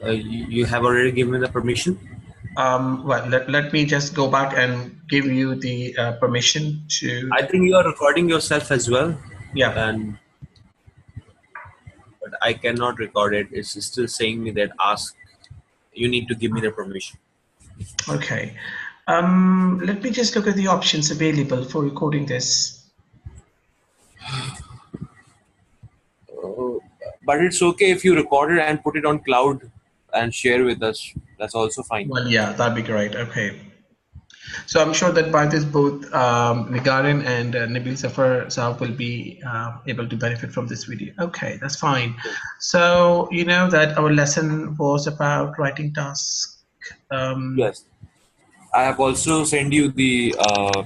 You have already given the permission? Well, let me just go back and give you the permission to. I think you are recording yourself as well, Yeah. and but I cannot record it. It's still saying me that ask. You need to give me the permission. Okay. Let me just look at the options available for recording this. Uh, but it's okay if you record it and put it on cloud and share with us. That's also fine. Well, yeah, that'd be great. Okay. So I'm sure that by this, both Nigarin and Nabil Zafar Saab will be able to benefit from this video. Okay, that's fine. So you know that our lesson was about writing tasks. Um, Yes, I have also sent you yeah.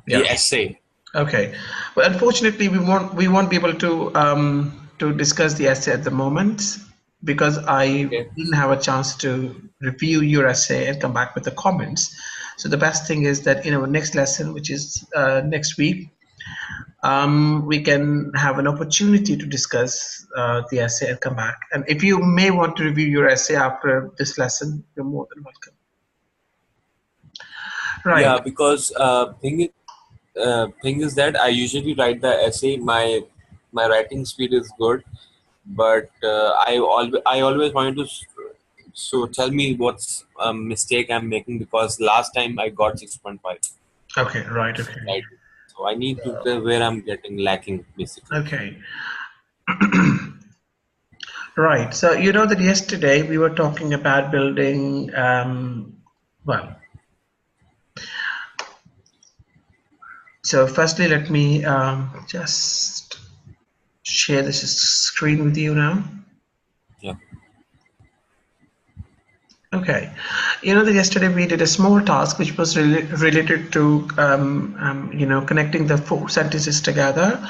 the essay. Okay. Well, unfortunately, we won't be able to discuss the essay at the moment because I Okay. didn't have a chance to review your essay and come back with the comments. So the best thing is that in our next lesson, which is next week, we can have an opportunity to discuss the essay and come back. And if you may want to review your essay after this lesson, you're more than welcome. Right. Yeah, because thing is that I usually write the essay. My writing speed is good, but I always wanted to. So tell me what's a mistake I'm making because last time I got 6.5. Okay. Right. Okay. Right. So I need to tell where I'm getting lacking basically. Okay. Right. So you know that yesterday we were talking about building. Well, so firstly, let me just share this screen with you now. Yeah. Okay. You know that yesterday we did a small task which was related to connecting the four sentences together,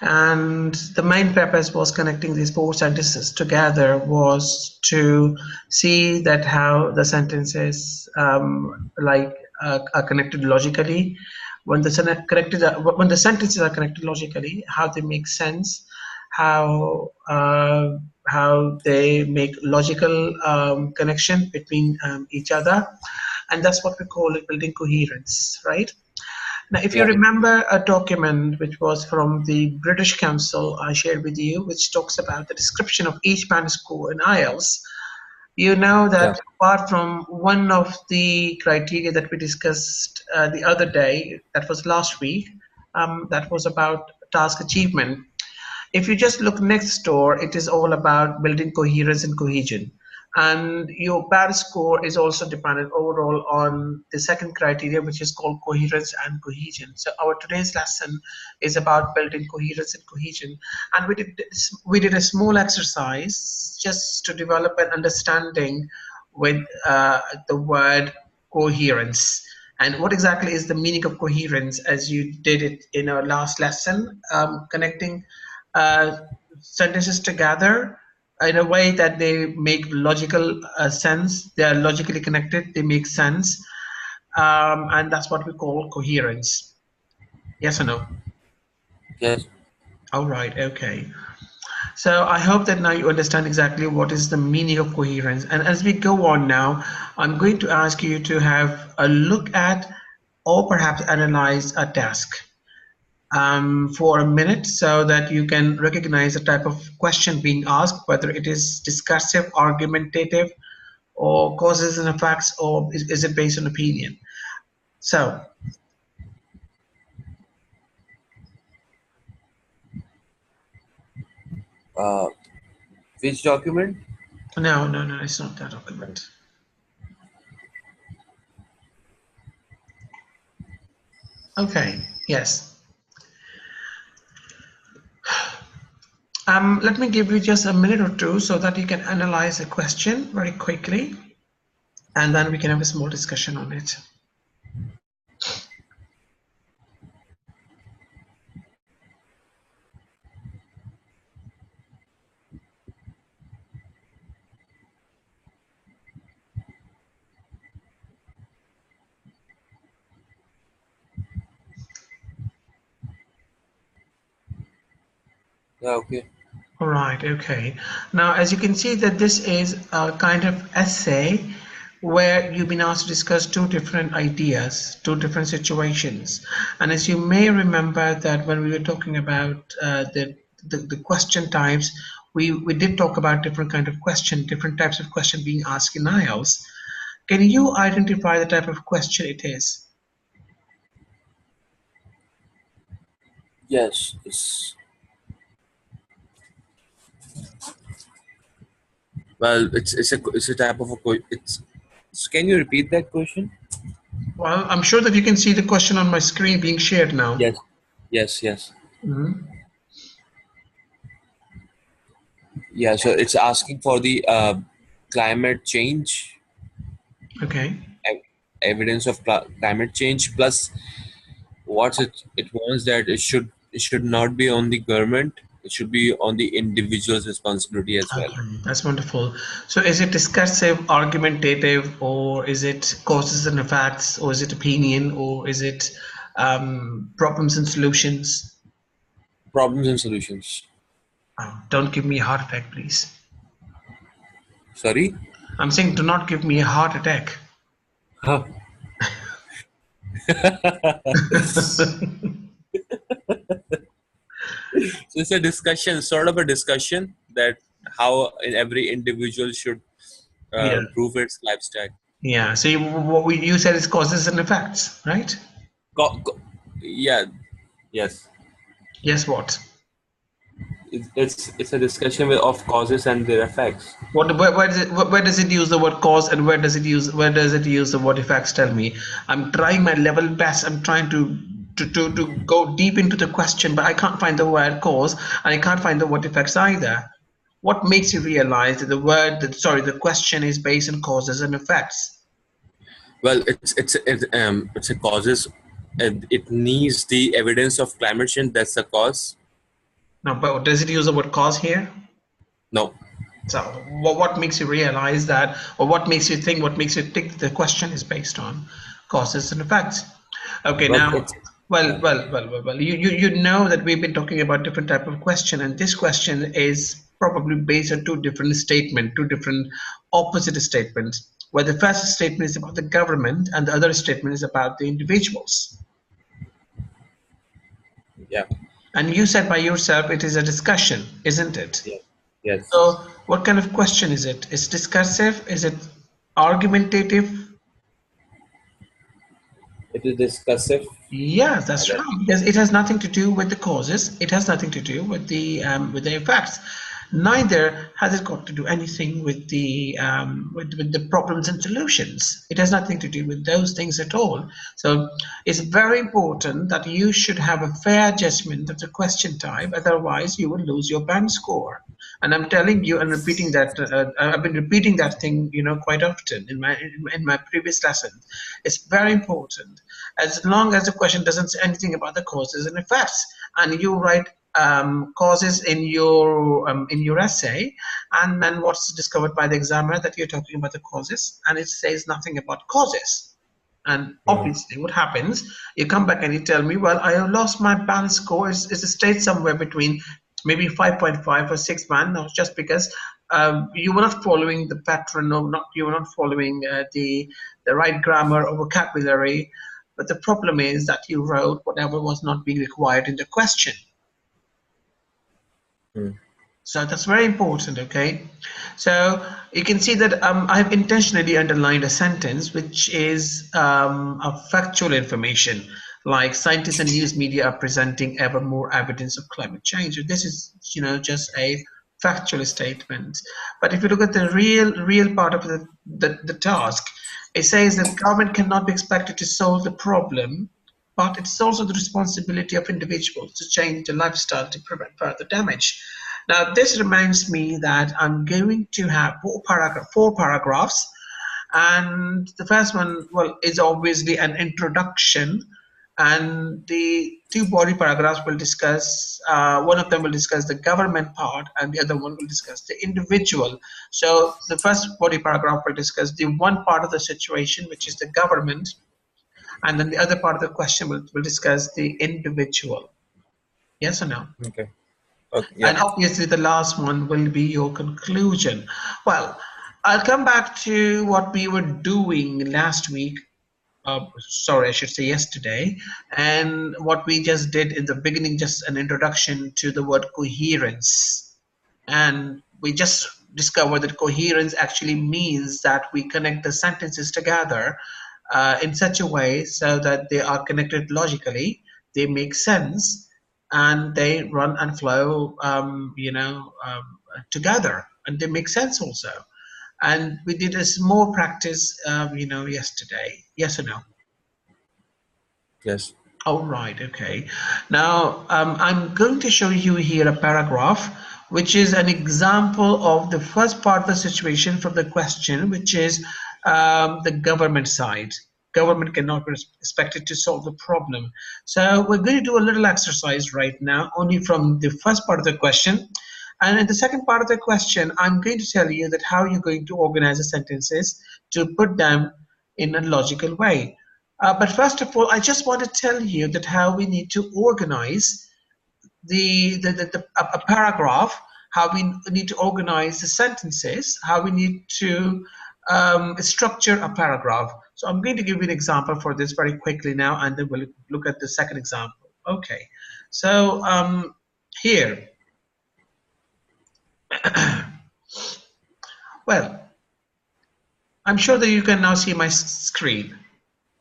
and the main purpose was connecting these four sentences together was to see that how the sentences are connected logically. When when the sentences are connected logically, how they make sense, how they make logical connection between each other, and that's what we call it building coherence, right? Now, if you Yeah. remember a document which was from the British Council I shared with you, which talks about the description of each band score in IELTS, you know Yeah. that apart from one of the criteria that we discussed the other day, that was last week, that was about task achievement. If you just look next door, it is all about building coherence and cohesion. And your band score is also dependent overall on the second criteria, which is called coherence and cohesion. So our today's lesson is about building coherence and cohesion. And we did a small exercise just to develop an understanding with the word coherence. And what exactly is the meaning of coherence, as you did it in our last lesson, connecting uh, sentences together in a way that they make logical sense. They are logically connected. They make sense, and that's what we call coherence. Yes or no? Yes. All right. Okay. So I hope that now you understand exactly what is the meaning of coherence. And as we go on now, I'm going to ask you to have a look at or perhaps analyze a task for a minute so that you can recognize the type of question being asked, whether it is discursive, argumentative, or causes and effects, or is it based on opinion? So, Uh, which document? no, no, no, it's not that document. Okay, yes. Let me give you just a minute or two so that you can analyze a question very quickly, and then we can have a small discussion on it. Yeah. Okay. All right, okay. Now, as you can see that this is a kind of essay where you've been asked to discuss two different ideas, two different situations. And as you may remember that when we were talking about the question types, we did talk about different kind of question, different types of question being asked in IELTS. Can you identify the type of question it is? Yes, it's a type of a it's. So can you repeat that question? Well, I'm sure that you can see the question on my screen being shared now. Yes, yes. Mhm. Yeah, so it's asking for the climate change, Okay. ev- evidence of climate change, plus what it wants that it should not be on the government, it should be on the individual's responsibility as well. Okay, that's wonderful. So is it discursive, argumentative, or is it causes and effects, or is it opinion, or is it problems and solutions? Problems and solutions. Oh, don't give me a heart attack, please. Sorry. I'm saying do not give me a heart attack. Huh. So it's a discussion, sort of a discussion that how every individual should Yeah, improve its lifestyle. yeah. So you said is causes and effects, right? Yeah, yes. Yes, what? It's a discussion of causes and their effects. Where does it where does it use the word cause and where does it use the word effects? Tell me. I'm trying my level best. I'm trying to go deep into the question, but I can't find the word cause and I can't find the word effects either. What makes you realize that the question is based on causes and effects? Well, it's a causes. It needs the evidence of climate change. That's the cause. Now, but does it use the word cause here? No. So, what makes you realize that, or what makes you think, what makes you think that the question is based on causes and effects? Okay, Well, now, it's well, yeah. well, well, well, well. You know that we've been talking about different type of question, and this question is probably based on two different statements, two different opposite statements. Where the first statement is about the government, and the other statement is about the individuals. Yeah. And you said by yourself it is a discussion, isn't it? Yeah. Yes. So, what kind of question is it? Is it discursive? Is it argumentative? It is discussive. Yeah, that's That, right. Because it has nothing to do with the causes. It has nothing to do with the effects. Neither has it got to do anything with with the problems and solutions. It has nothing to do with those things at all. So it's very important that you should have a fair judgment of the question type. Otherwise, you will lose your band score. And I'm telling you and repeating that. I've been repeating that thing, quite often in my previous lessons. It's very important as long as the question doesn't say anything about the causes and effects, and you write causes in your essay, and then what's discovered by the examiner that you're talking about the causes, and it says nothing about causes. And hmm. obviously, what happens? You come back and you tell me, well, I have lost my band score. It's stayed somewhere between maybe 5.5 or 6 band. No, just because you were not following the pattern, or not you were not following the right grammar or vocabulary. But the problem is that you wrote whatever was not being required in the question. Hmm. So that's very important, okay? So you can see that I've intentionally underlined a sentence which is a factual information, like scientists and news media are presenting ever more evidence of climate change. This is, just a factual statement. But if you look at the real part of the task, it says that government cannot be expected to solve the problem, but it's also the responsibility of individuals to change their lifestyle to prevent further damage. Now, this reminds me that I'm going to have four paragraphs, and the first one, well, is obviously an introduction, and the two body paragraphs will discuss. One of them will discuss the government part, and the other one will discuss the individual. So, the first body paragraph will discuss the one part of the situation, which is the government, and then the other part of the question will discuss the individual. Yes or no? Okay. Okay. Yeah. And obviously, the last one will be your conclusion. Well, I'll come back to what we were doing last week. Sorry, I should say yesterday. And what we just did in the beginning, just an introduction to the word coherence. And we just discovered that coherence actually means that we connect the sentences together in such a way so that they are connected logically, they make sense, and they run and flow, together, and they make sense also. And we did a small practice, yesterday. Yes or no? Yes. Oh, right, okay. Now, I'm going to show you here a paragraph, which is an example of the first part of the situation from the question, which is the government side. Government cannot be expected to solve the problem. So we're going to do a little exercise right now, only from the first part of the question. And in the second part of the question, I'm going to tell you that how you're going to organize the sentences to put them in a logical way. But first of all, I just want to tell you that how we need to organize a paragraph, how we need to organize the sentences, how we need to structure a paragraph. So I'm going to give you an example for this very quickly now, and then we'll look at the second example. Okay, so here, well, I'm sure that you can now see my screen.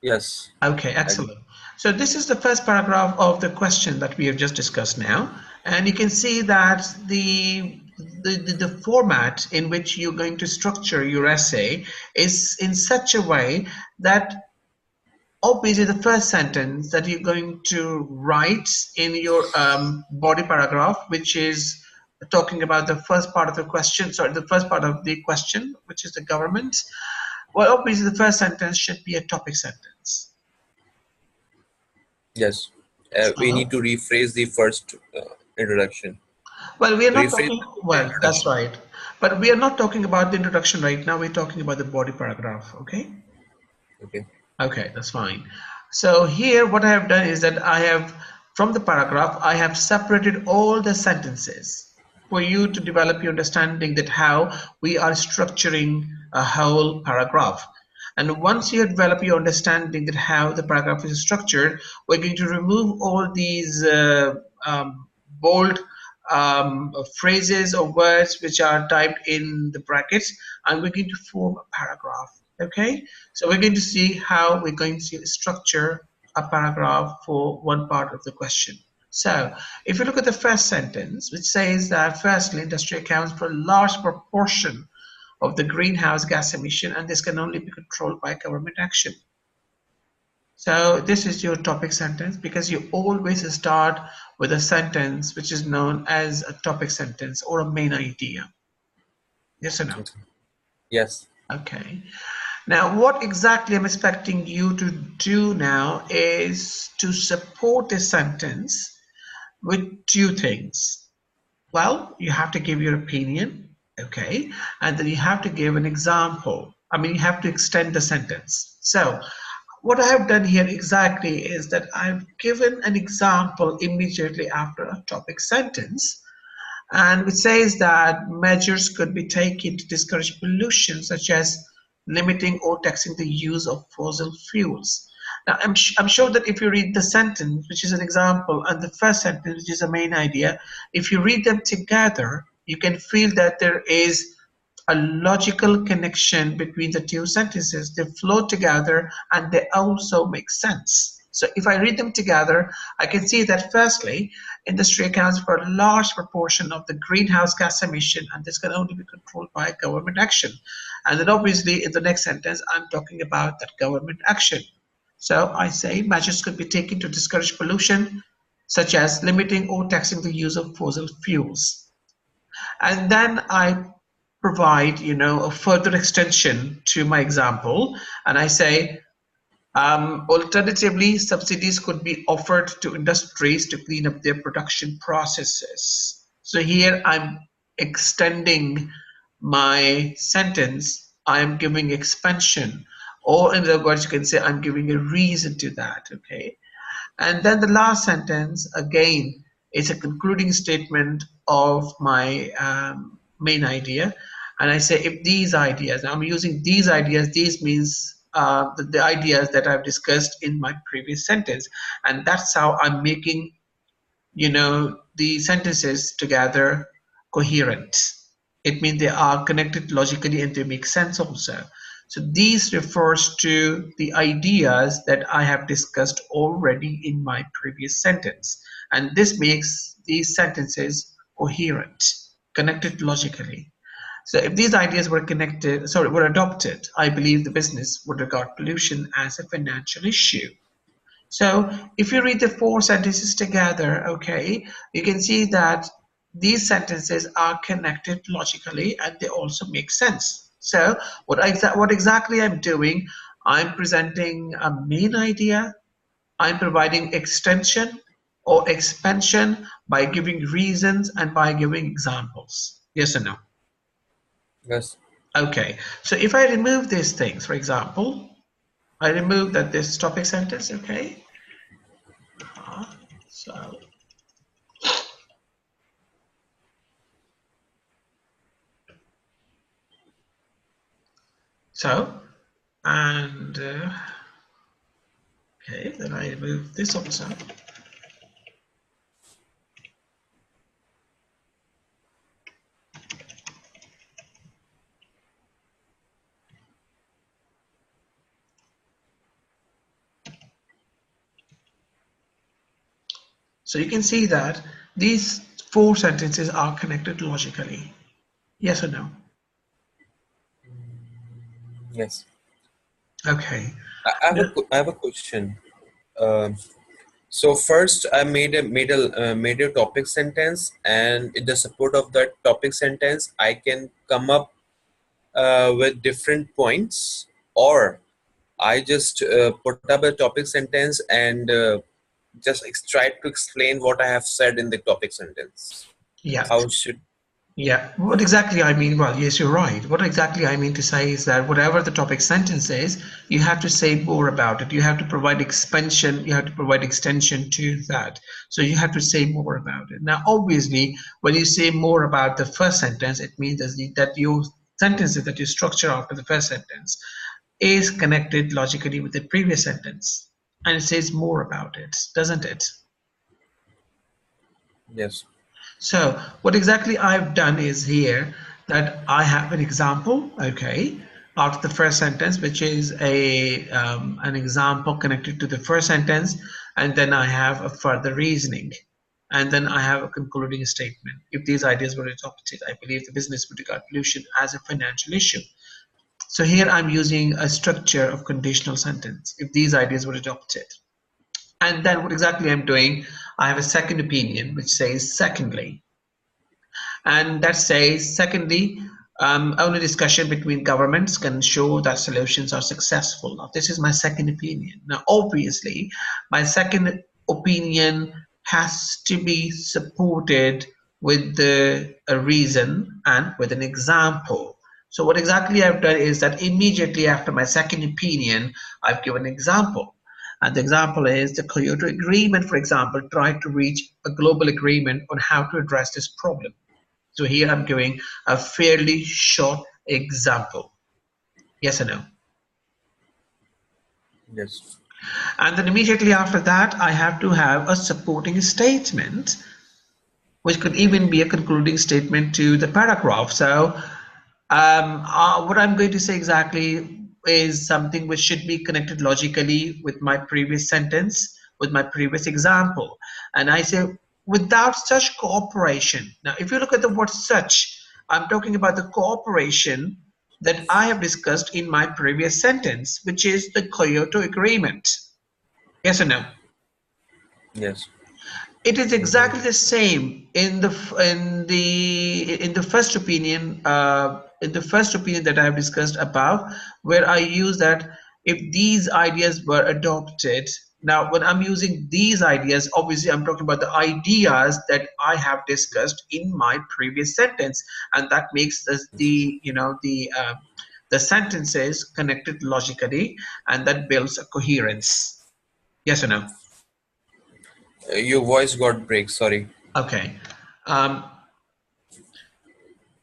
Yes. Okay, I do. excellent. So this is the first paragraph of the question that we have just discussed now. And you can see that the format in which you're going to structure your essay is in such a way that obviously the first sentence that you're going to write in your body paragraph, which is talking about the first part of the question, sorry, the first part of the question, which is the government. Well, obviously the first sentence should be a topic sentence. Yes. We So, need to rephrase the first introduction. well, we are not Rephrase talking, the well, that's introduction. right. But we are not talking about the introduction right now. We're talking about the body paragraph, okay? Okay. Okay, that's fine. So here what I have done is that I have, from the paragraph, I have separated all the sentences for you to develop your understanding that how we are structuring a whole paragraph. And once you develop your understanding that how the paragraph is structured, we're going to remove all these bold phrases or words which are typed in the brackets, and we're going to form a paragraph. Okay, so we're going to see how we're going to structure a paragraph for one part of the question. So if you look at the first sentence, which says that firstly, industry accounts for a large proportion of the greenhouse gas emission, and this can only be controlled by government action. So this is your topic sentence, because you always start with a sentence which is known as a topic sentence or a main idea. Yes or no? Okay. Yes. Okay. Now, what exactly I'm expecting you to do now is to support a sentence with two things. Well, you have to give your opinion, okay, and then you have to give an example. I mean, you have to extend the sentence. So, what I have done here exactly is that I've given an example immediately after a topic sentence, and which says that measures could be taken to discourage pollution, such as limiting or taxing the use of fossil fuels. Now, I'm sure that if you read the sentence, which is an example, and the first sentence, which is a main idea, if you read them together, you can feel that there is a logical connection between the two sentences. They flow together and they also make sense. So if I read them together, I can see that firstly, industry accounts for a large proportion of the greenhouse gas emission, and this can only be controlled by government action. And then obviously in the next sentence, I'm talking about that government action. So I say measures could be taken to discourage pollution, such as limiting or taxing the use of fossil fuels. And then I provide, a further extension to my example, and I say, alternatively, subsidies could be offered to industries to clean up their production processes. So here I'm extending my sentence, I'm giving expansion, or in other words, you can say I'm giving a reason to that, okay? And then the last sentence, again, It's a concluding statement of my main idea. And I say if these ideas, now I'm using these ideas, these means the ideas that I've discussed in my previous sentence. And that's how I'm making, the sentences together coherent. It means they are connected logically and they make sense also. So these refers to the ideas that I have discussed already in my previous sentence. And this makes these sentences coherent, connected logically. So if these ideas were adopted, I believe the business would regard pollution as a financial issue. So if you read the four sentences together, okay, you can see that these sentences are connected logically and they also make sense. So what exactly I'm doing, I'm presenting a main idea, I'm providing extension or expansion by giving reasons and by giving examples. Yes or no? Yes. Okay, so if I remove these things, for example, I remove that this topic sentence, okay? So So, and okay, then I remove this also. So you can see that these four sentences are connected logically. Yes or no? Yes. Okay. I have a question. Um, so first, I made a topic sentence, and with the support of that topic sentence, I can come up with different points, or I just put up a topic sentence and just try to explain what I have said in the topic sentence. Yeah. How should Yeah, what exactly I mean, well, yes, you're right. What exactly I mean to say is that whatever the topic sentence is, you have to say more about it. You have to provide expansion, you have to provide extension to that. So you have to say more about it. Now, obviously, when you say more about the first sentence, it means that your sentences, that your structure after the first sentence is connected logically with the previous sentence. And it says more about it, doesn't it? yes, So what exactly I've done is here that I have an example, okay, after the first sentence, which is an example connected to the first sentence, and then I have a further reasoning, and then I have a concluding statement. If these ideas were adopted, I believe the business would regard pollution as a financial issue. So here I'm using a structure of conditional sentence. If these ideas were adopted, and then what exactly I'm doing, I have a second opinion which says secondly. And that says, secondly, only discussion between governments can show that solutions are successful. Now, this is my second opinion. Now, obviously, my second opinion has to be supported with a reason and with an example. So what exactly I've done is that immediately after my second opinion, I've given an example. And the example is the Kyoto Agreement, for example, tried to reach a global agreement on how to address this problem. So here I'm giving a fairly short example. Yes or no? yes, And then immediately after that, I have to have a supporting statement, which could even be a concluding statement to the paragraph. So what I'm going to say exactly is something which should be connected logically with my previous sentence, with my previous example. And I say, without such cooperation. Now, if you look at the word such, I'm talking about the cooperation that I have discussed in my previous sentence, which is the Kyoto Agreement. Yes or no? yes. It is Mhm. exactly the same in the first opinion that I have discussed above, where I use that if these ideas were adopted. Now, when I'm using these ideas, obviously I'm talking about the ideas that I have discussed in my previous sentence, and that makes the sentences connected logically, and that builds a coherence. Yes or no? Your voice got break. Sorry. Okay. Um,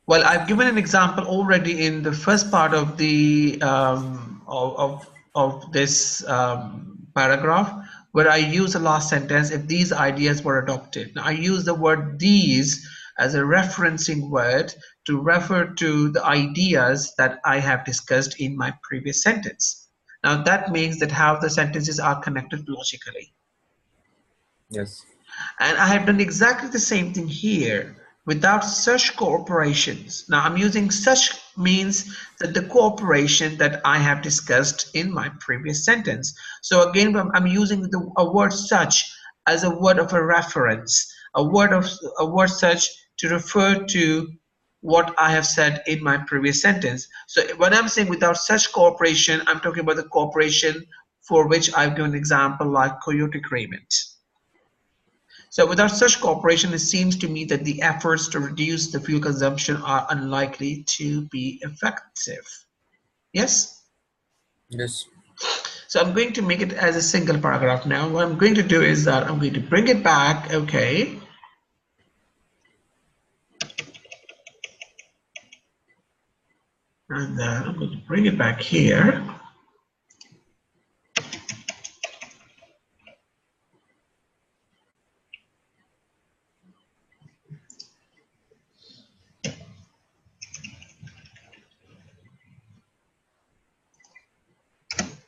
well, I've given an example already in the first part of the of this paragraph, where I use the last sentence if these ideas were adopted. Now, I use the word these as a referencing word to refer to the ideas that I have discussed in my previous sentence. Now, that means that how the sentences are connected logically. Yes. And I have done exactly the same thing here without such cooperations. Now I'm using such means that the cooperation that I have discussed in my previous sentence. So again, I'm using a word such as a word of a reference, a word such to refer to what I have said in my previous sentence. So when I'm saying without such cooperation, I'm talking about the cooperation for which I've given an example like coyote agreement. So without such cooperation, it seems to me that the efforts to reduce the fuel consumption are unlikely to be effective. Yes? Yes. So I'm going to make it as a single paragraph now. What I'm going to do is that I'm going to bring it back, okay? And then I'm going to bring it back here.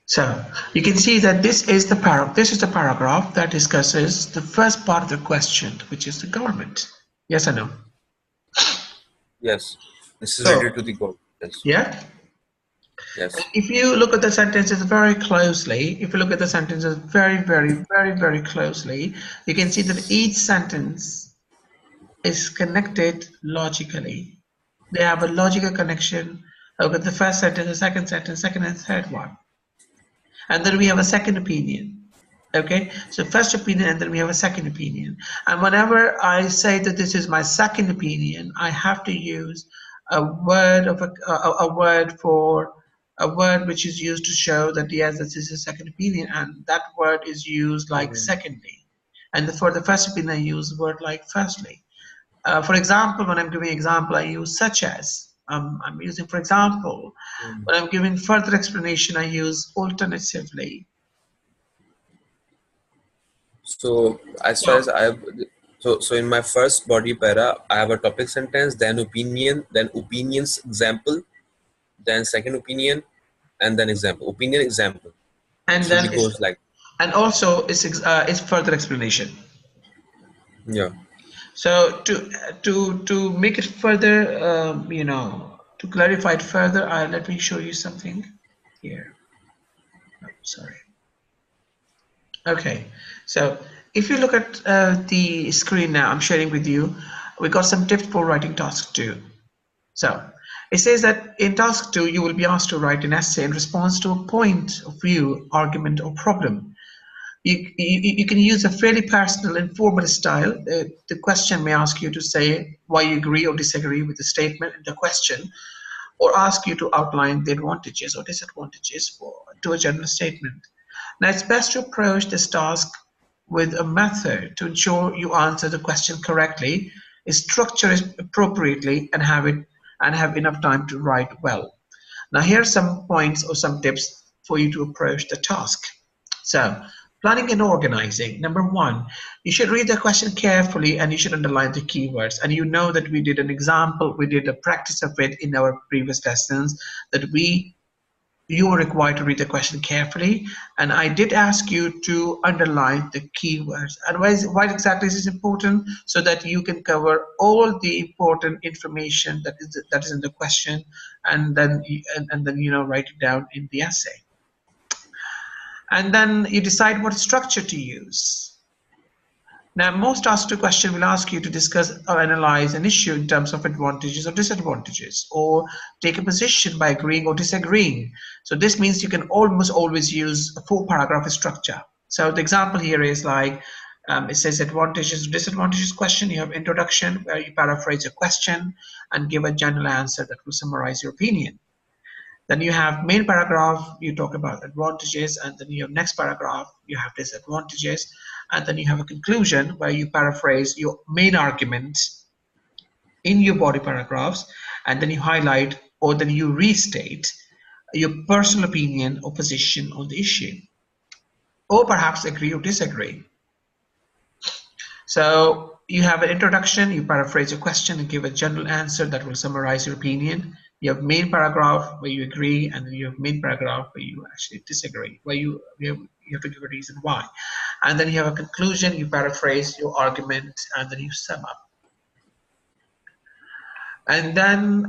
So you can see that this is the paragraph that discusses the first part of the question, which is the government. Yes or no? Yes. This is So, related to the goal. Yes. yeah. Yes. If you look at the sentences very closely, if you look at the sentences very closely, you can see that each sentence is connected logically. They have a logical connection. Look at the first sentence, the second sentence, second and third one. And then we have a second opinion. Okay, so first opinion and then we have a second opinion. And whenever I say that this is my second opinion, I have to use a word of a word for a word which is used to show that yes, this is a second opinion, and that word is used like Mhm. secondly. And for the first opinion, I use a word like firstly. For example, when I'm giving example, I use such as. I'm using for example. Mm. When I'm giving further explanation, I use alternatively. So as far So as I have, so in my first body para, I have a topic sentence, then opinion, then opinions example, then second opinion, and then example. Opinion example. It and should be then goes like, and also it's further explanation. yeah. So to make it further, to clarify it further, let me show you something here. Oh, sorry. Okay, so if you look at the screen now, I'm sharing with you. We got some tips for writing task 2. So it says that in task 2, you will be asked to write an essay in response to a point of view, argument, or problem. You can use a fairly personal, informal style. The question may ask you to say why you agree or disagree with the statement in the question, or ask you to outline the advantages or disadvantages to a general statement. Now, it's best to approach this task with a method to ensure you answer the question correctly, structure it appropriately, and have enough time to write well. Now, here are some points or some tips for you to approach the task. So, planning and organizing. Number one, you should read the question carefully and you should underline the keywords. And you know that we did an example, we did a practice of it in our previous lessons that you were required to read the question carefully, and I did ask you to underline the keywords. And why exactly is this important? So that you can cover all the important information that is in the question, and then and then write it down in the essay. And then you decide what structure to use. Now, most asked to question will ask you to discuss or analyze an issue in terms of advantages or disadvantages, or take a position by agreeing or disagreeing. So this means you can almost always use a 4-paragraph structure. So the example here is like, it says advantages or disadvantages question. You have introduction where you paraphrase a question and give a general answer that will summarize your opinion. Then you have main paragraph, you talk about advantages, and then your next paragraph, you have disadvantages. and then you have a conclusion where you paraphrase your main argument in your body paragraphs, and then you highlight or then you restate your personal opinion or position on the issue, or perhaps agree or disagree. So you have an introduction, you paraphrase your question and give a general answer that will summarize your opinion. You have main paragraph where you agree, and then you have main paragraph where you actually disagree, where you have to give a reason why. And then you have a conclusion, you paraphrase your argument, and then you sum up. And then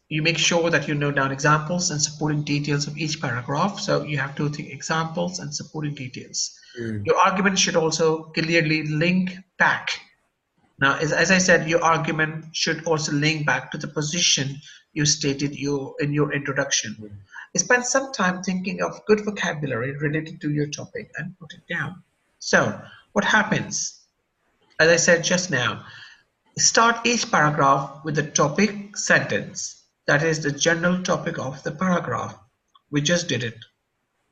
you make sure that you note down examples and supporting details of each paragraph. So you have to think examples and supporting details. Mm. Your argument should also clearly link back. Now, as I said, your argument should also link back to the position you stated in your introduction. Mm. Spend some time thinking of good vocabulary related to your topic and put it down. So, what happens? As I said just now, start each paragraph with the topic sentence. That is the general topic of the paragraph. We just did it.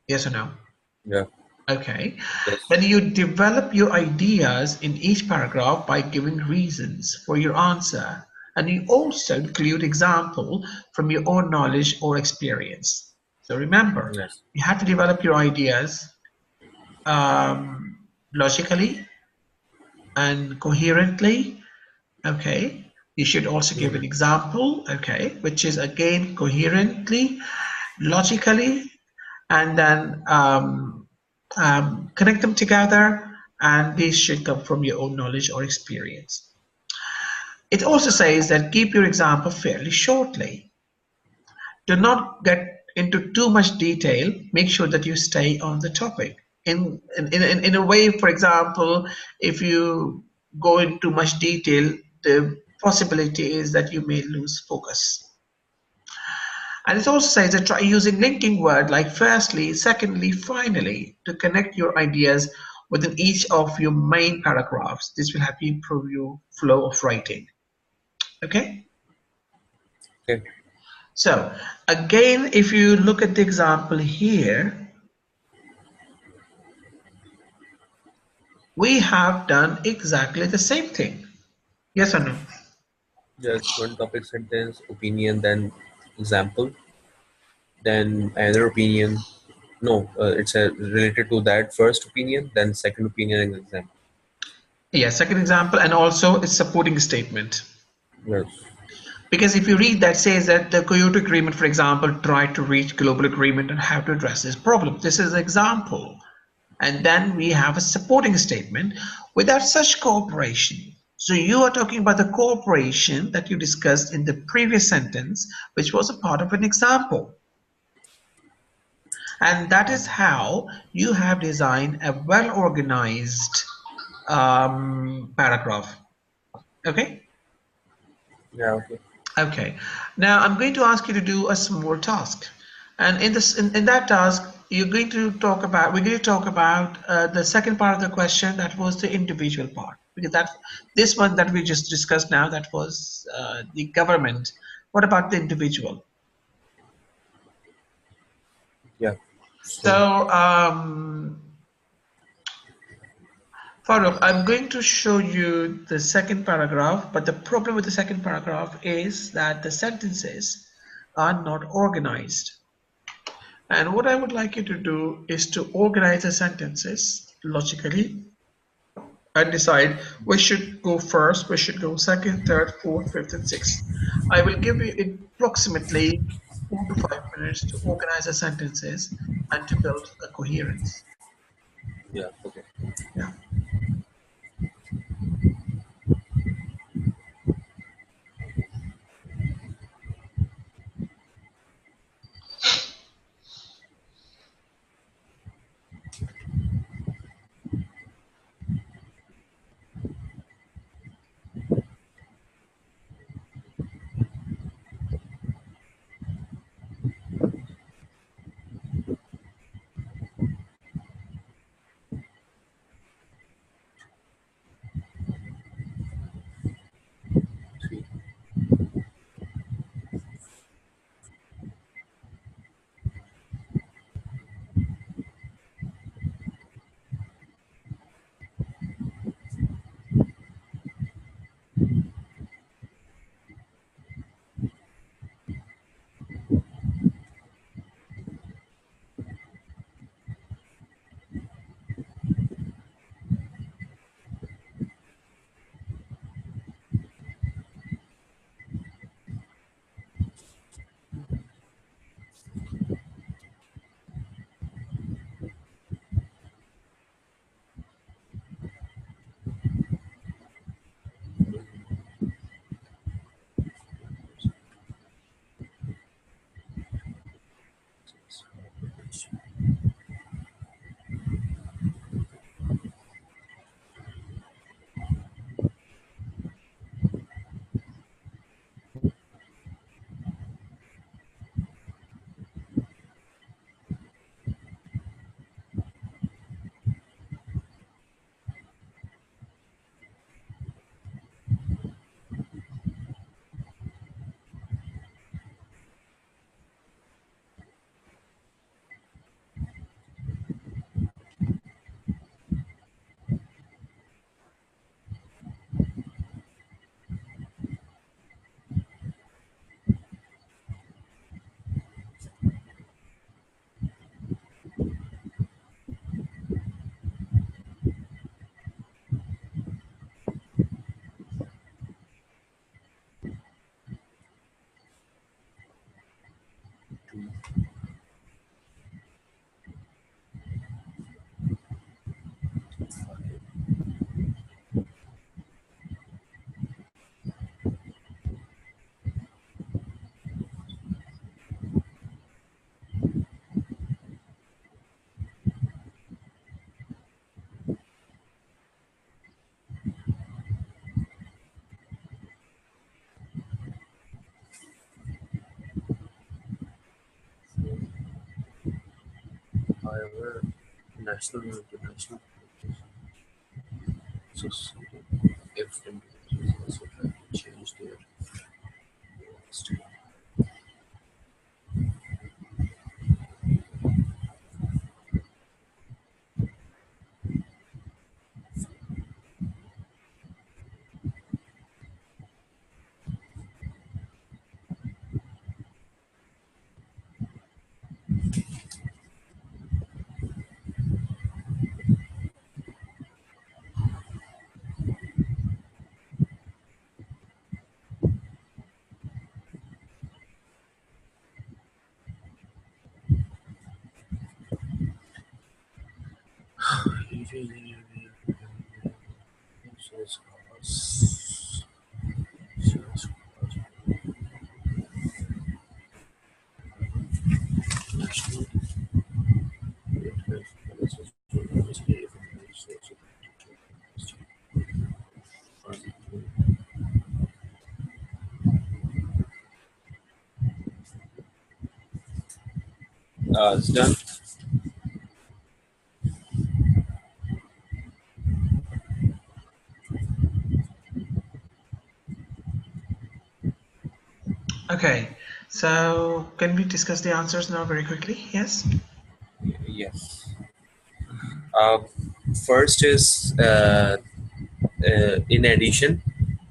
Yes or no? Yeah. Okay. Yes. Then you develop your ideas in each paragraph by giving reasons for your answer. And you also include example from your own knowledge or experience. So remember, Yes. you have to develop your ideas logically and coherently. Okay. You should also give an Mm. example, okay, which is again coherently, logically, and then connect them together, and these should come from your own knowledge or experience. It also says that keep your example fairly shortly. Do not get into too much detail. Make sure that you stay on the topic. In a way, for example, if you go into much detail, the possibility is that you may lose focus. And it also says that try using linking word like firstly, secondly, finally to connect your ideas within each of your main paragraphs. This will help you improve your flow of writing. Okay? Okay. So again, if you look at the example here, we have done exactly the same thing. Yes or no? Just one topic sentence, opinion, then example, then another opinion. No, it's related to that first opinion, then second opinion and example. Yeah, second example, and also its supporting statement. Yes. Because if you read that says that the Kyoto Agreement, for example, tried to reach global agreement on how to address this problem. This is an example. And then we have a supporting statement without such cooperation. So you are talking about the cooperation that you discussed in the previous sentence, which was a part of an example. And that is how you have designed a well-organized paragraph. Okay? Yeah. Okay. Okay. Now I'm going to ask you to do a small task. And in that task, we're going to talk about the second part of the question, that was the individual part. Because that this one that we just discussed now, that was the government. What about the individual? Yeah. So, So Farooq, I'm going to show you the second paragraph, but the problem with the second paragraph is that the sentences are not organized. And what I would like you to do is to organize the sentences logically and decide which should go first, which should go second, third, fourth, fifth, and sixth. I will give you approximately 4 to 5 minutes to organize the sentences and to build a coherence. yeah. Okay. Yeah. However, national and international so if individuals also try to change their style. It's done. Okay, so can we discuss the answers now very quickly? Yes. Yes. Uh, First is in addition,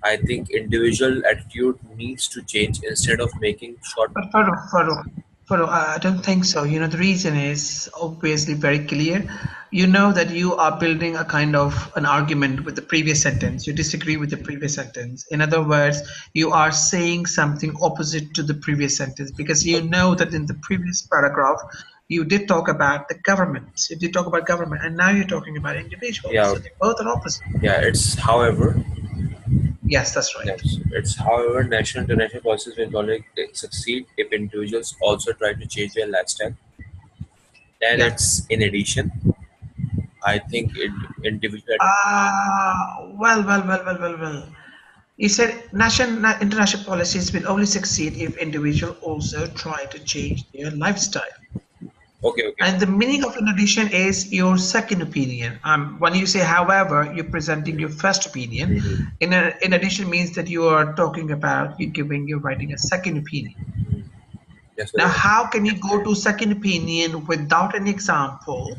I think individual attitude needs to change instead of making short. But Farooq, I don't think so. The reason is obviously very clear. You know that you are building a kind of an argument with the previous sentence. You disagree with the previous sentence. In other words, you are saying something opposite to the previous sentence because you know that in the previous paragraph, you did talk about the government. You did talk about government, and now you're talking about individuals. Yeah, So they both are opposite. yeah. It's however, Yes, that's right. yes, it's however national international policies will only succeed if individuals also try to change their lifestyle. Then Yeah. it's in addition. I think individual. Well. He said international policies will only succeed if individuals also try to change their lifestyle. Okay, okay. And the meaning of in addition is your second opinion. When you say however, you're presenting your first opinion. Mhm. In addition means that you are talking about you're writing a second opinion. Yes, Now, very right. how can you go to second opinion without any example,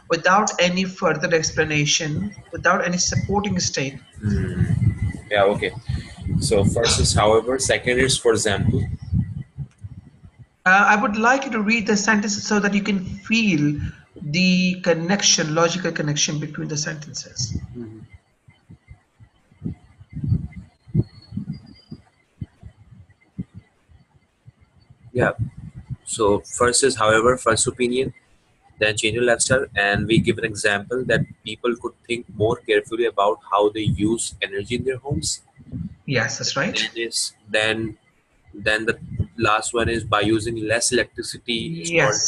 without any further explanation, without any supporting statement? Yeah, okay. So first is however, second is for example. I would like you to read the sentences so that you can feel the connection, logical connection between the sentences. Yeah. So first is however, first opinion, then change your lifestyle, and we give an example that people could think more carefully about how they use energy in their homes. Yes, that's right. Then the last one is by using less electricity, installed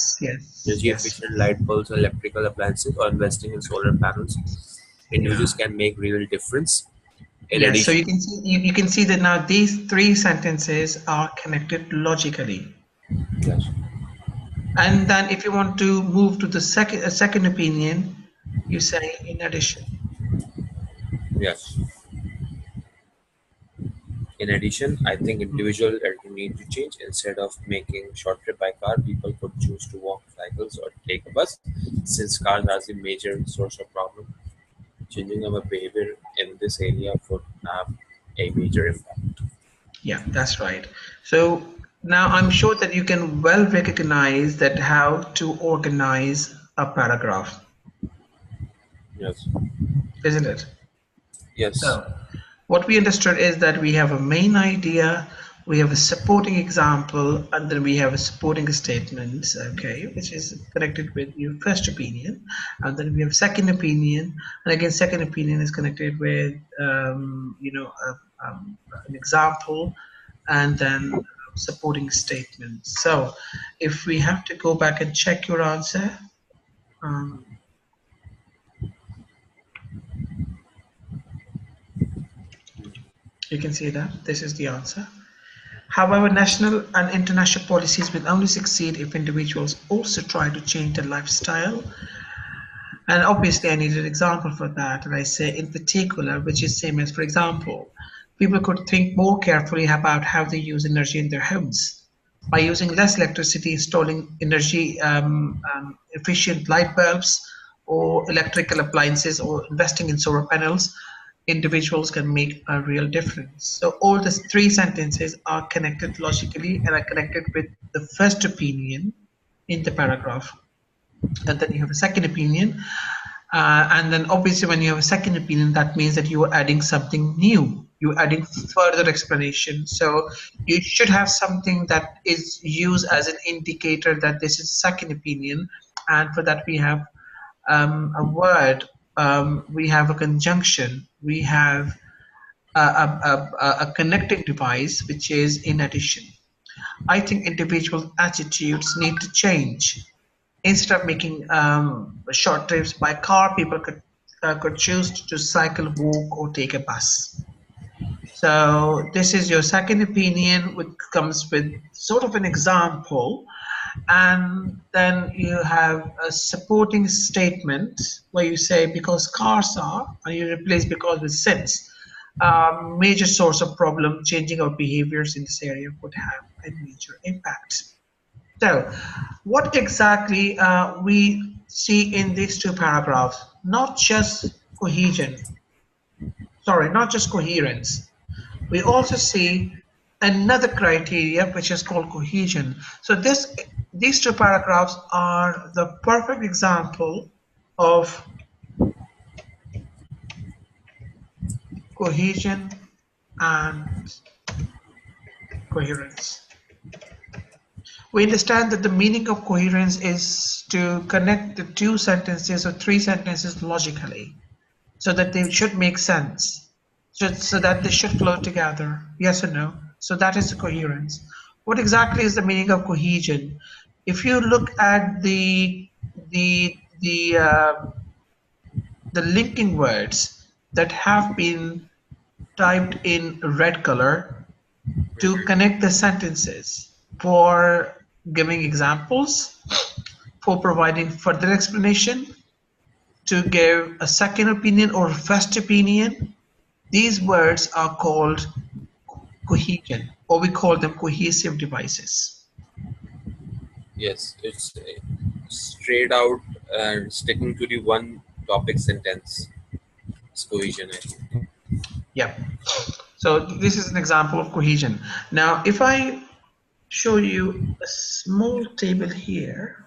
energy Yes. efficient light bulbs or electrical appliances, or investing in solar panels. Yeah. Individuals can make real difference. In Yes. So addition, you can see that now these three sentences are connected logically. yes, And then if you want to move to the second opinion, you say in addition. yes. In addition, I think individual need to change. Instead of making short trip by car, people could choose to walk, cycles, or take a bus. Since cars are the major source of problem, changing our behavior in this area would have a major impact. Yeah, that's right. So now I'm sure that you can well recognize that how to organize a paragraph, Yes, isn't it? yes, So what we understood is that we have a main idea, we have a supporting example, and then we have a supporting statement, okay, which is connected with your first opinion, and then we have second opinion, and again second opinion is connected with an example, and then supporting statement. So if we have to go back and check your answer, um, you can see that this is the answer. However, national and international policies will only succeed if individuals also try to change their lifestyle. And obviously, I need an example for that. And I say in particular, which is same as, for example, people could think more carefully about how they use energy in their homes. By using less electricity, installing energy efficient light bulbs or electrical appliances, or investing in solar panels, individuals can make a real difference. So all the three sentences are connected logically and are connected with the first opinion in the paragraph. And then you have a second opinion. And then obviously when you have a second opinion, that means that you are adding something new. You're adding further explanation. So you should have something that is used as an indicator that this is a second opinion. And for that we have a word, we have a conjunction, we have a connecting device, which is in addition. I think individual attitudes need to change. Instead of making short trips by car, people could choose to cycle, walk, or take a bus. So this is your second opinion, which comes with sort of an example, and then you have a supporting statement where you say because cars are, and you replace because with since. Major source of problem, changing our behaviors in this area would have a major impact. So, what exactly we see in these two paragraphs? Not just cohesion, sorry, not just coherence. We also see another criteria which is called cohesion. So these two paragraphs are the perfect example of cohesion and coherence. We understand that the meaning of coherence is to connect the two sentences or three sentences logically, so that they should make sense, so that they should flow together. Yes or no? So that is the coherence. What exactly is the meaning of cohesion? If you look at the the uh, the linking words that have been typed in red color to connect the sentences, for giving examples, for providing further explanation, to give a second opinion or first opinion, these words are called cohesion, or we call them cohesive devices. Yes, it's straight out and sticking to the one topic sentence. It's cohesion, I think. Yeah. So this is an example of cohesion. Now, if I show you a small table here,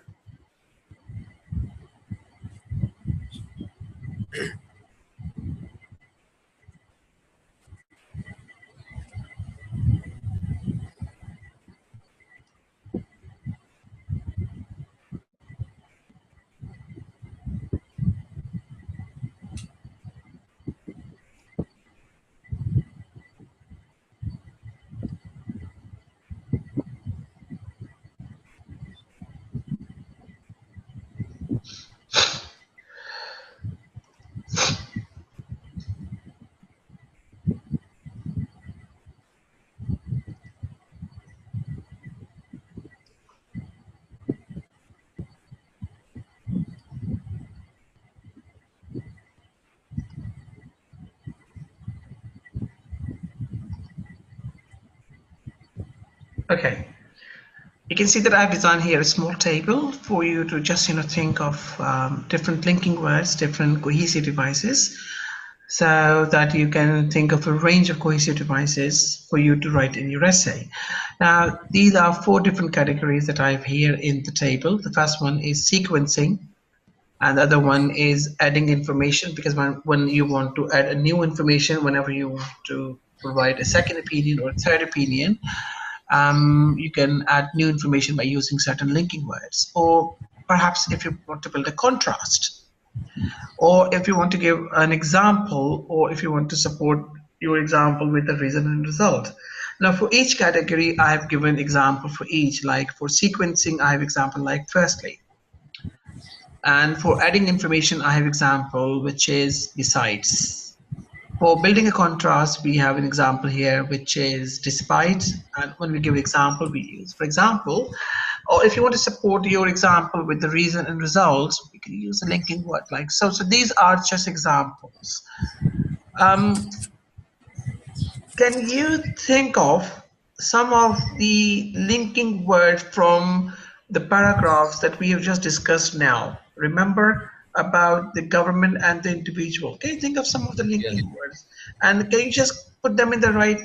okay, you can see that I've designed here a small table for you to just think of different linking words, different cohesive devices, so that you can think of a range of cohesive devices for you to write in your essay. Now, these are four different categories that I have here in the table. The first one is sequencing, and the other one is adding information, because when you want to add a new information, whenever you want to provide a second opinion or a third opinion, you can add new information by using certain linking words. Or perhaps if you want to build a contrast, or if you want to give an example, or if you want to support your example with a reason and result. Now, for each category, I have given example for each. Like for sequencing, I have example like firstly. And for adding information, I have example which is besides. For building a contrast, we have an example here which is despite. And when we give example, we use, for example, or if you want to support your example with the reason and results, we can use a linking word like so. So these are just examples. Um, can you think of some of the linking words from the paragraphs that we have just discussed now? Remember about the government and the individual. Can you think of some of the Yes. linking words, and can you just put them in the right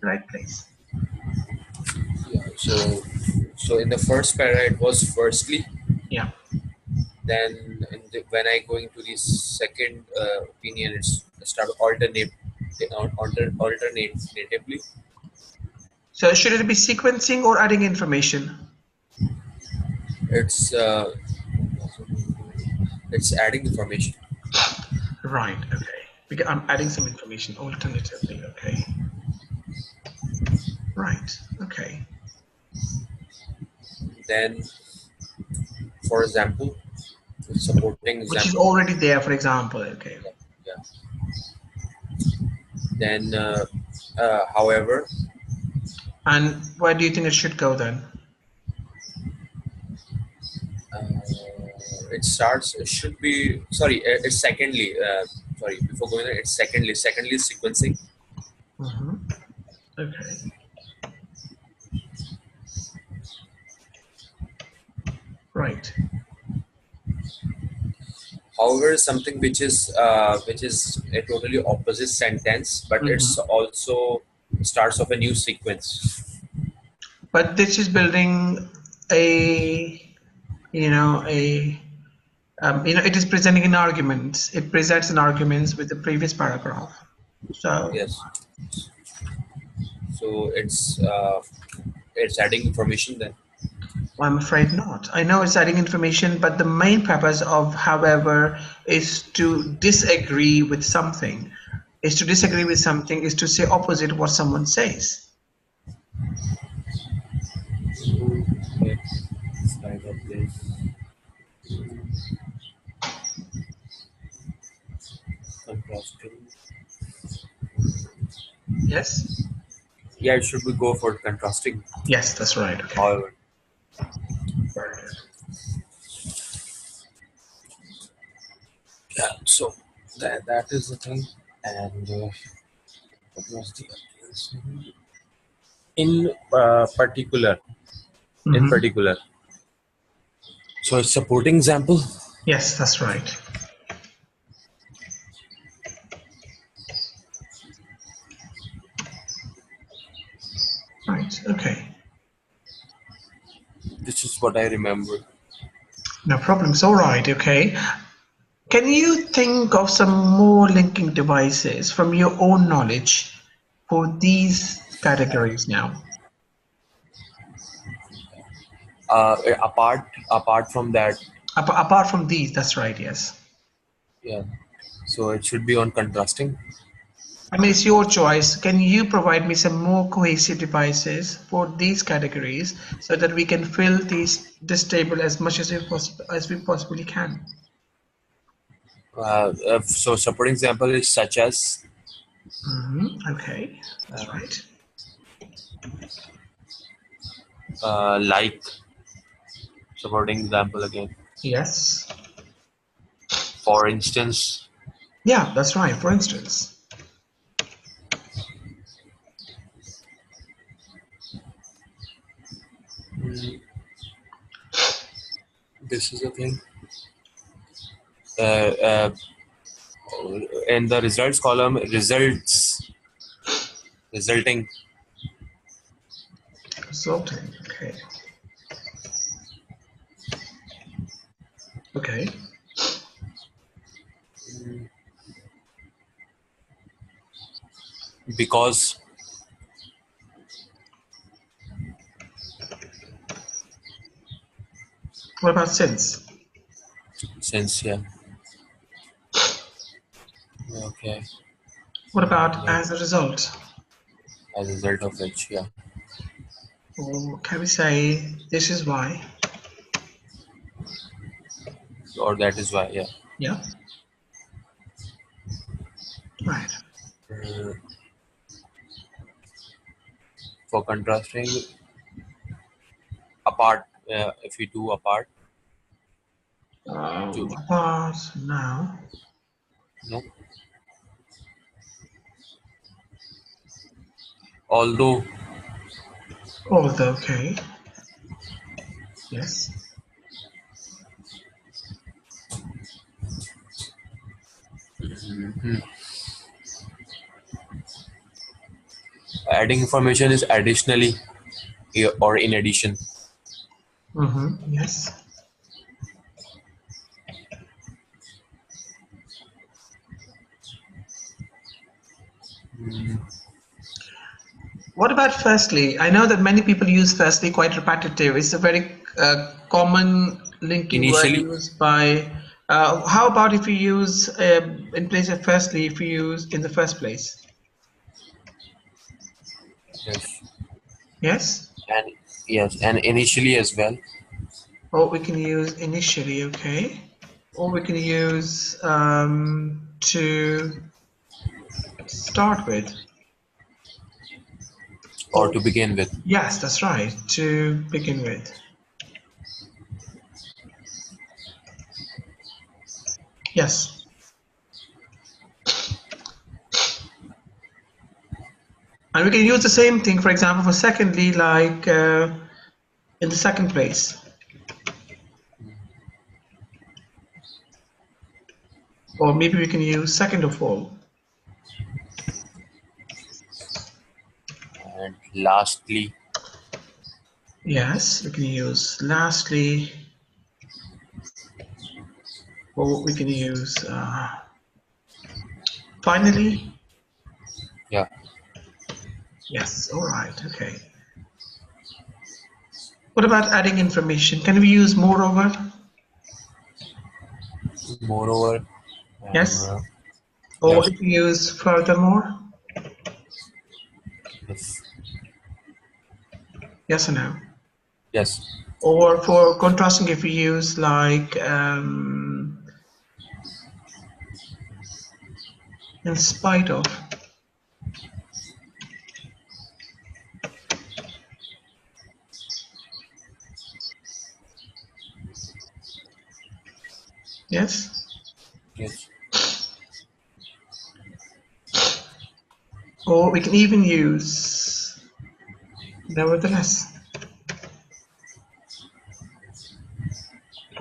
right place? Yeah. So in the first para, it was firstly. Yeah. Then when I go into the second opinion, it's start alternatively. So should it be sequencing or adding information? It's adding information. Right. Okay. Because I'm adding some information alternatively. Okay. Right. Okay. Then, for example, supporting Which is example. already there, for example. Okay. Yeah. Yeah. Then, however, And where do you think it should go then? uh, it starts. It should be sorry. It's secondly. Sorry, before going there, it's secondly. Secondly, is sequencing. Hmm. Okay. Right. However, is something which is a totally opposite sentence, but it's Hmm. also starts off a new sequence. But this is building a, a, it is presenting an argument. It presents an argument with the previous paragraph. So Yes. So it's adding information then. I'm afraid not. I know it's adding information, but the main purpose of, however, is to disagree with something. Is to disagree with something is to say opposite what someone says. Okay. It's kind of this contrasting. Yes? Yeah, it should be go for contrasting. Yes, that's right. Okay. However, Very good. yeah. So that is the thing. And what was the other thing? In particular, in Hmm. particular. So it's supporting example. Yes, that's right. Right. Okay. This is what I remember. No problems. All right. Okay. Can you think of some more linking devices from your own knowledge for these categories now? Apart from that, Apart from these, that's right. Yes. yeah. So it should be on contrasting. I mean, it's your choice. Can you provide me some more cohesive devices for these categories so that we can fill this table as much as we possibly can? So supporting example is such as Okay, that's right. like supporting example again. Yes. For instance, Yeah, that's right. For instance. this is a thing. Uh, uh, in the results column, resulting. Resulting. Okay. Okay. Because. What about since? Since, yeah. Okay. What about Like, as a result? as a result of which, yeah. Or can we say this is why? Or that is why, yeah. Yeah. Right. Uh, for contrasting apart, if we do apart, to Apart now. no. Although Although, okay. Yes. adding information is additionally or in addition. Mm-hmm. Yes. What about firstly? I know that many people use firstly quite repetitive. It's a very common linking word Initially, used by. How about if you use in place of firstly, if you use in the first place? yes, Yes? and yes, and initially as well. Or we can use initially, okay? Or we can use to start with. Or Or to begin with. yes, that's right, to begin with. Yes. And we can use the same thing, for example, for secondly, like in the second place. Or maybe we can use second of all. And lastly, Yes, we can use lastly, or we can use finally. yeah, Yes, all right, okay. What about adding information? Can we use moreover? moreover, Yes. uh, Or yes, if we use furthermore? yes, Yes or no? yes, Or for contrasting, if we use like in spite of. Yes. yes, Or we can even use nevertheless.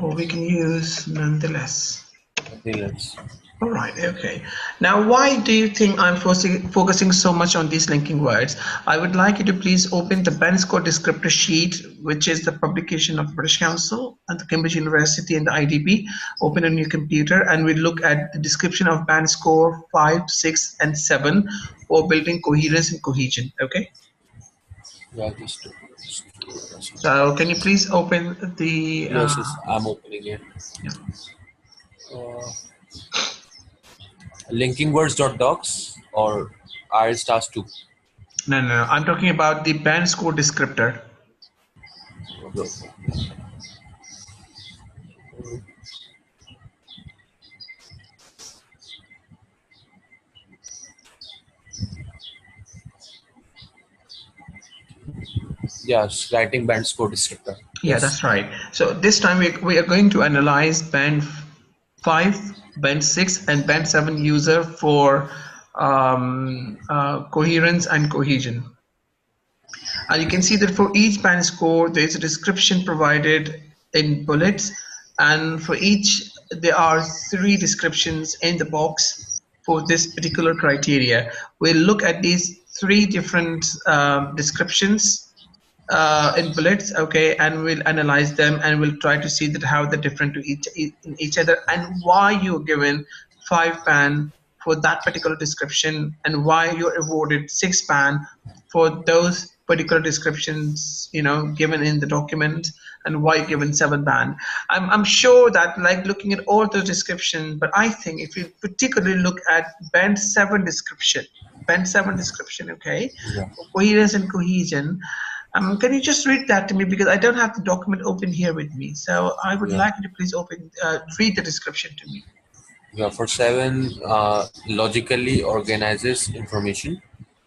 Or we can use nonetheless. freelance. All right, okay. Now, why do you think I'm focusing so much on these linking words? I would like you to please open the band score descriptor sheet, which is the publication of British Council and the Cambridge University and the IDB. Open on your computer and we look at the description of band score 5, 6, and 7 for building coherence and cohesion, okay? Yeah, just So can you please open the, yes, yes, I'm opening it. yeah. Uh, linking words dot docs or IELTS task 2. No, no, no, I'm talking about the band score descriptor. Yes, writing band score descriptor. Yeah, Yes. that's right. So this time we are going to analyze band 5, band 6, and band 7 user for coherence and cohesion. And you can see that for each band score, there is a description provided in bullets, and for each, there are 3 descriptions in the box for this particular criteria. We'll look at these 3 different descriptions in bullets, okay, and we'll analyze them and we'll try to see that how they're different to each other and why you're given 5 band for that particular description and why you're awarded 6 band for those particular descriptions, given in the document, and why given 7 band. I'm sure that, like, looking at all the description, but I think if you particularly look at band 7 description, okay, Yeah. coherence and cohesion. Can you just read that to me, because I don't have the document open here with me. So I would Yeah. like you to please read the description to me. Yeah. For 7, logically organizes information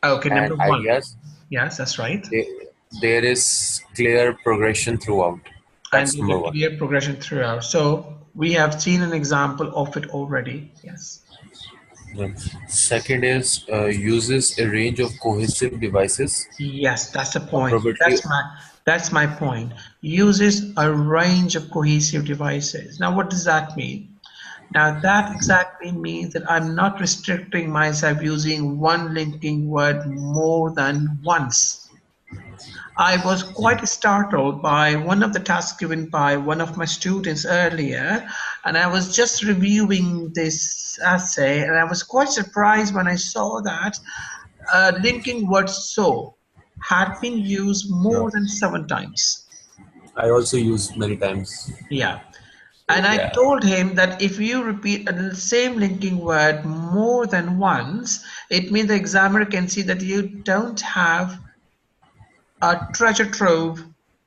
Okay, and number 1. ideas. Yes, that's right. There, there is clear progression throughout. And That's there's number a 1. clear progression throughout. So we have seen an example of it already. Yes. Yeah. Second is uses a range of cohesive devices, Yes, that's the point. probably. That's my point. Uses a range of cohesive devices. Now, what does that mean? Now, that exactly means that I'm not restricting myself using one linking word more than once. I was quite startled by one of the tasks given by one of my students earlier, and I was just reviewing this essay, and I was quite surprised when I saw that linking word so had been used Yeah. more than 7 times. I also use many times. Yeah. So And I yeah. told him that if you repeat the same linking word more than once, it means the examiner can see that you don't have a treasure trove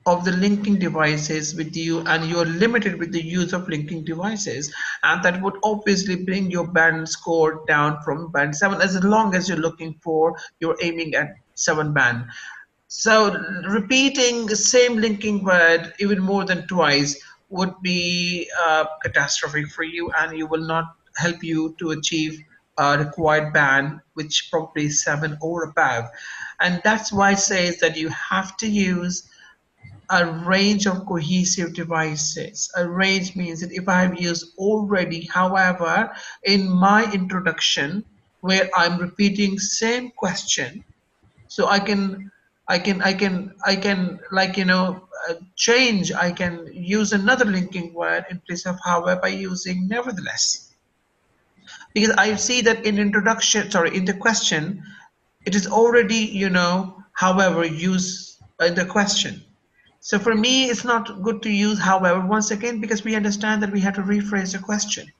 of the linking devices with you, and you're limited with the use of linking devices, and that would obviously bring your band score down from band 7, as long as you're aiming at 7 band. So repeating the same linking word even more than twice would be catastrophic for you, and you will not help you to achieve a required band, which probably is 7 or above. And that's why it says that you have to use a range of cohesive devices. A range means that if I have used already, however, in my introduction, where I'm repeating same question, so I can like change. I can use another linking word in place of however by using nevertheless, because I see that in the question, it is already however used in the question. So for me, it's not good to use however once again, because we understand that we have to rephrase the question.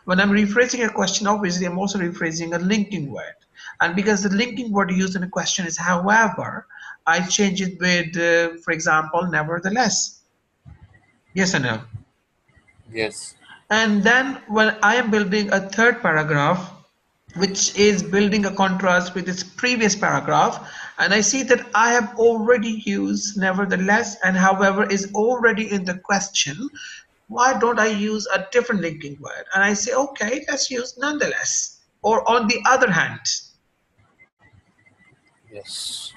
When I'm rephrasing a question, obviously I'm also rephrasing a linking word. And because the linking word used in a question is however, I change it with, for example, nevertheless. Yes or no? Yes. And then when I am building a third paragraph, which is building a contrast with its previous paragraph, and I see that I have already used nevertheless and however is already in the question, why don't I use a different linking word? And I say, okay, let's use nonetheless. Or on the other hand. Yes.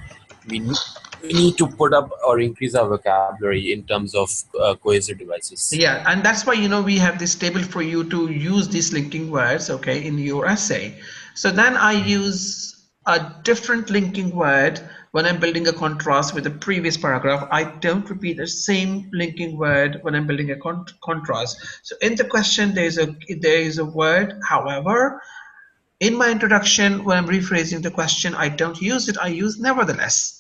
We ne- we need to put up or increase our vocabulary in terms of cohesive devices. Yeah, and that's why we have this table for you to use these linking words, okay, in your essay. So then I use a different linking word when I'm building a contrast with the previous paragraph. I don't repeat the same linking word when I'm building a contrast. So in the question, there is a word, however. In my introduction, when I'm rephrasing the question, I don't use it, I use nevertheless.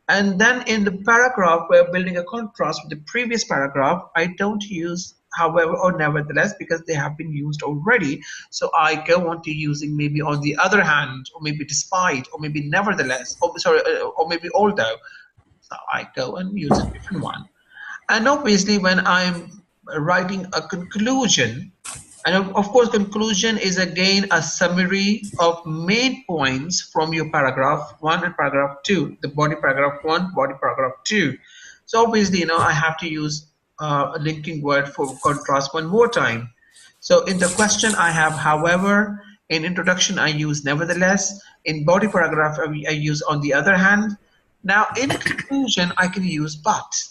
And then in the paragraph where building a contrast with the previous paragraph, I don't use however or nevertheless, because they have been used already. So I go on to using maybe on the other hand, or maybe despite, or maybe nevertheless, or sorry, or maybe although. So I go and use a different one. And obviously, when I'm writing a conclusion, and of course, conclusion is again a summary of main points from your paragraph 1 and paragraph 2, the body paragraph 1, body paragraph 2. So obviously, I have to use a linking word for contrast one more time. So in the question, I have however. In introduction, I use nevertheless. In body paragraph, I use on the other hand. Now in conclusion, I can use but.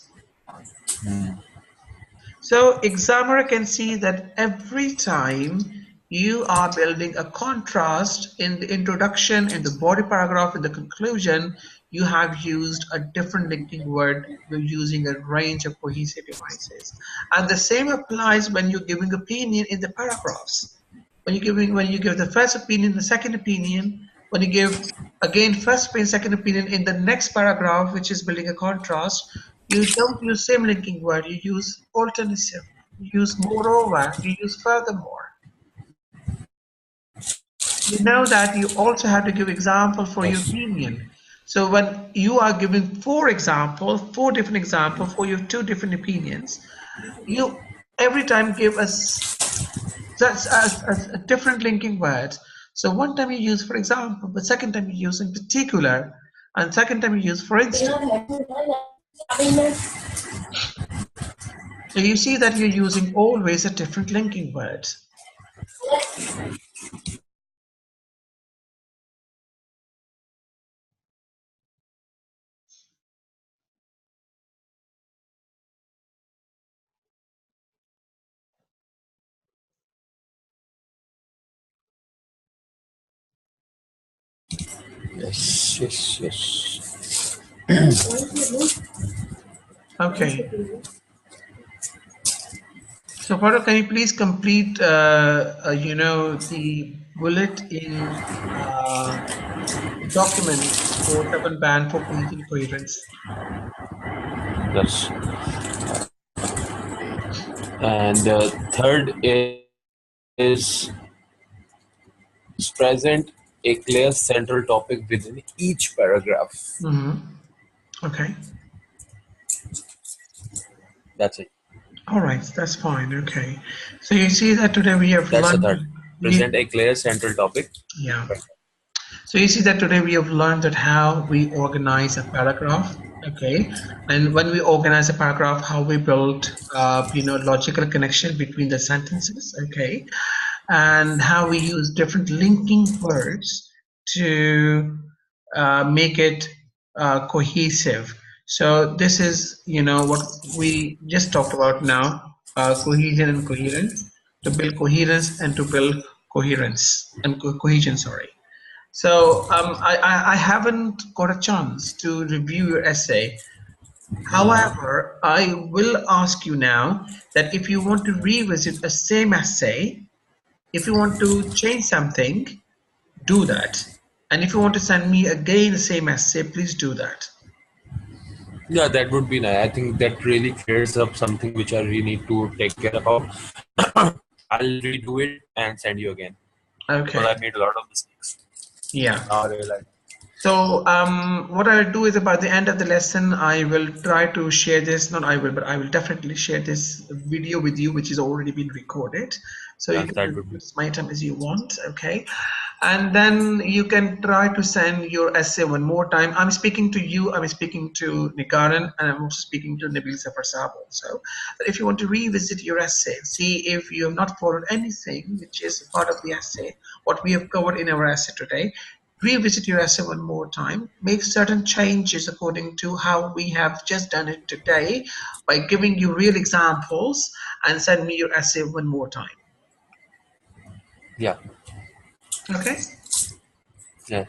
So examiner can see that every time you are building a contrast in the introduction, in the body paragraph, in the conclusion, you have used a different linking word. You're using a range of cohesive devices. And the same applies when you're giving opinion in the paragraphs. when you give the first opinion, the second opinion, when you give again first opinion, second opinion in the next paragraph, which is building a contrast, you don't use same linking word, you use alternative, you use moreover, you use furthermore. You know that you also have to give example for your Yes. opinion. So when you are given four different examples for your two different opinions, you every time give us that's a different linking words. So one time you use for example, but second time you use in particular, and second time you use for instance. So you see that you're using always a different linking words. Yes. Yes. Yes. Okay. So Farooq, can you please complete, the bullet in document for 7 band for cohesion coherence? Yes. And third is present a clear central topic within each paragraph. Mm-hmm. Okay. That's it. All right, that's fine. Okay. So you see that today we have That's the learned. third. Present a clear central topic. Yeah. So you see that today we have learned that how we organize a paragraph, okay, and when we organize a paragraph, how we build, logical connection between the sentences, okay, and how we use different linking words to make it cohesive. So this is, what we just talked about now, cohesion and coherence, to build coherence and to build coherence and cohesion, sorry. So I haven't got a chance to review your essay. However, I will ask you now that if you want to revisit a same essay, if you want to change something, do that. And if you want to send me again the same essay, please do that. Yeah, that would be nice. I think that really clears up something which I really need to take care about. I'll redo it and send you again because I Okay. made a lot of mistakes. Yeah. Now I realize. So what I'll do is about the end of the lesson, I will try to share this, not I will, but I will definitely share this video with you, which has already been recorded. So you Yeah, can that review would be. it as many times as you want, okay? And then you can try to send your essay one more time. I'm speaking to you, I'm speaking to Nigaran, and I'm also speaking to Nabil Zafar Saab also. But if you want to revisit your essay, see if you have not followed anything which is part of the essay, what we have covered in our essay today, revisit your essay one more time, make certain changes according to how we have just done it today by giving you real examples, and send me your essay one more time. Yeah. Okay? Yes.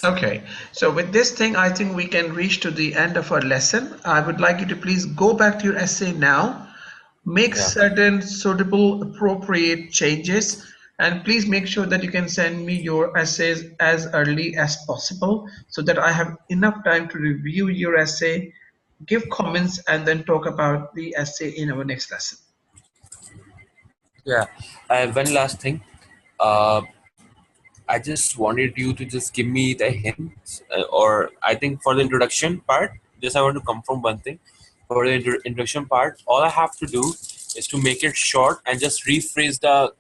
Okay, so with this thing, I think we can reach to the end of our lesson. I would like you to please go back to your essay now, make Yeah. certain suitable, appropriate changes, and please make sure that you can send me your essays as early as possible so that I have enough time to review your essay, give comments, and then talk about the essay in our next lesson. Yeah. One last thing. Uh, I just wanted you to just give me the hints, or I think for the introduction part, just I want to confirm one thing. For the introduction part, all I have to do is to make it short and just rephrase the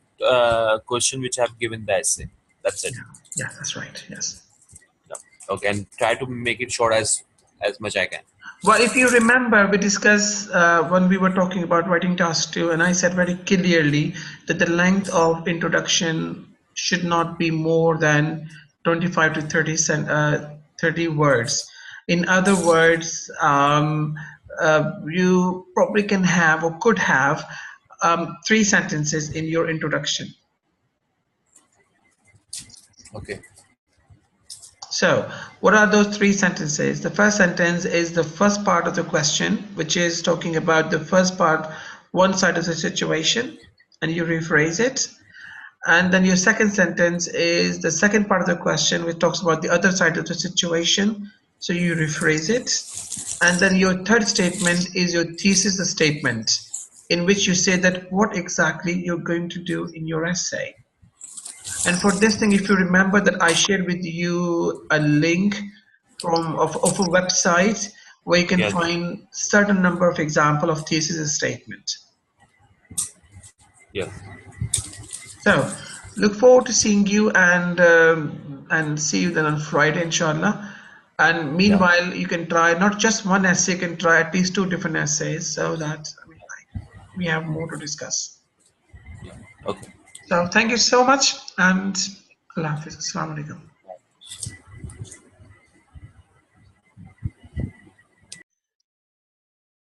question which I have given the essay. That's it. Yeah, yeah, that's right. Yes. Yeah. Okay, and try to make it short as much I can. Well, if you remember, we discussed when we were talking about writing task 2, and I said very clearly that the length of introduction should not be more than 25 to 30 words. In other words, you probably can have or could have 3 sentences in your introduction. Okay. So, what are those 3 sentences? The first sentence is the first part of the question, which is talking about the first part, one side of the situation, and you rephrase it. And then your second sentence is the second part of the question, which talks about the other side of the situation. So you rephrase it. And then your third statement is your thesis statement, in which you say that what exactly you're going to do in your essay. And for this thing, if you remember that I shared with you a link of a website where you can Yes. find certain number of example of thesis statement. Yes. So look forward to seeing you and see you then on Friday, inshallah. And Yeah. meanwhile, you can try not just one essay, you can try at least two different essays so that we have more to discuss. Okay. So thank you so much and Allah Hafiz. Assalamu alaikum.